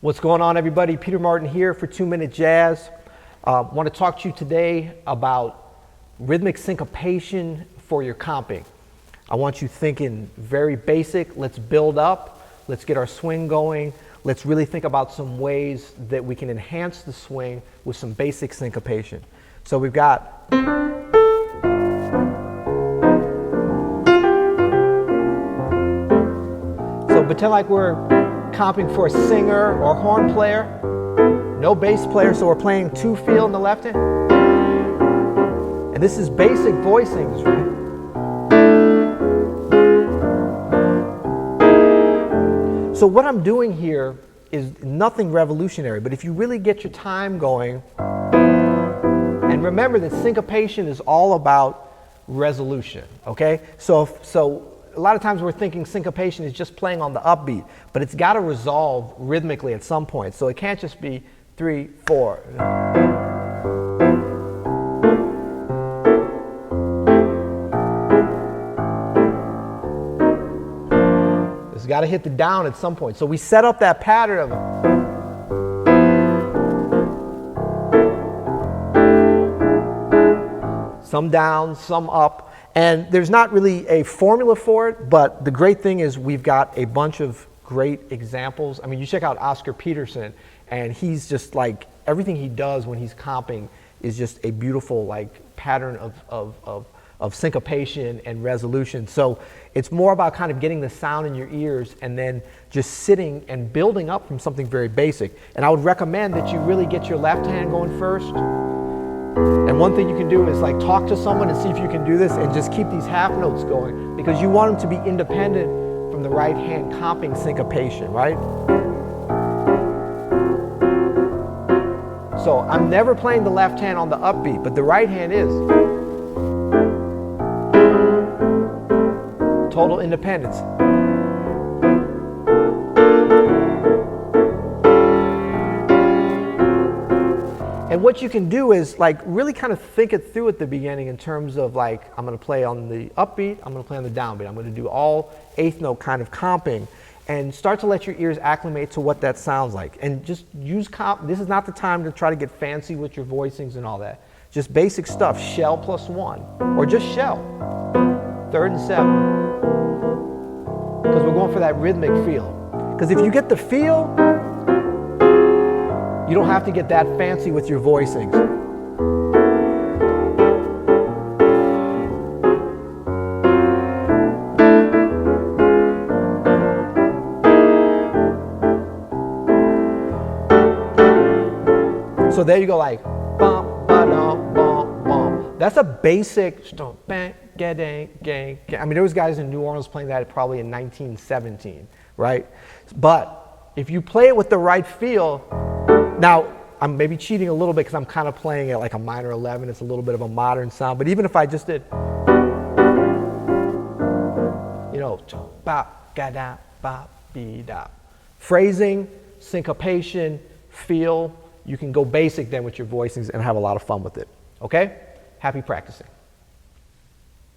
What's going on, everybody? Peter Martin here for 2 Minute Jazz. Want to talk to you today about rhythmic syncopation for your comping. I want you thinking very basic. Let's build up. Let's get our swing going. Let's really think about some ways that we can enhance the swing with some basic syncopation. So we've got pretend like we're comping for a singer or horn player, no bass player, so we're playing two feel in the left hand. And this is basic voicings, right? So what I'm doing here is nothing revolutionary, but if you really get your time going, and remember that syncopation is all about resolution, okay? So a lot of times we're thinking syncopation is just playing on the upbeat, but it's got to resolve rhythmically at some point. So it can't just be 3, 4. It's got to hit the down at some point. So we set up that pattern of some down, some up. And there's not really a formula for it, but the great thing is we've got a bunch of great examples. I mean, you check out Oscar Peterson, and he's just like, everything he does when he's comping is just a beautiful like pattern of syncopation and resolution. So it's more about kind of getting the sound in your ears and then just sitting and building up from something very basic. And I would recommend that you really get your left hand going first. And one thing you can do is like talk to someone and see if you can do this and just keep these half notes going, because you want them to be independent from the right hand comping syncopation, right? So I'm never playing the left hand on the upbeat, but the right hand is. Total independence. And what you can do is like really kind of think it through at the beginning in terms of like, I'm going to play on the upbeat, I'm going to play on the downbeat, I'm going to do all eighth note kind of comping, and start to let your ears acclimate to what that sounds like. And just use this is not the time to try to get fancy with your voicings and all that. Just basic stuff, shell +1, or just shell, third and 7. Because we're going for that rhythmic feel. Because if you get the feel, you don't have to get that fancy with your voicings. So there you go, like bum, ba-dum, bum, bum. That's a basic. I mean, there was guys in New Orleans playing that probably in 1917, right? But if you play it with the right feel. Now, I'm maybe cheating a little bit because I'm kind of playing it like a minor 11. It's a little bit of a modern sound. But even if I just did, you know, phrasing, syncopation, feel, you can go basic then with your voicings and have a lot of fun with it. Okay? Happy practicing.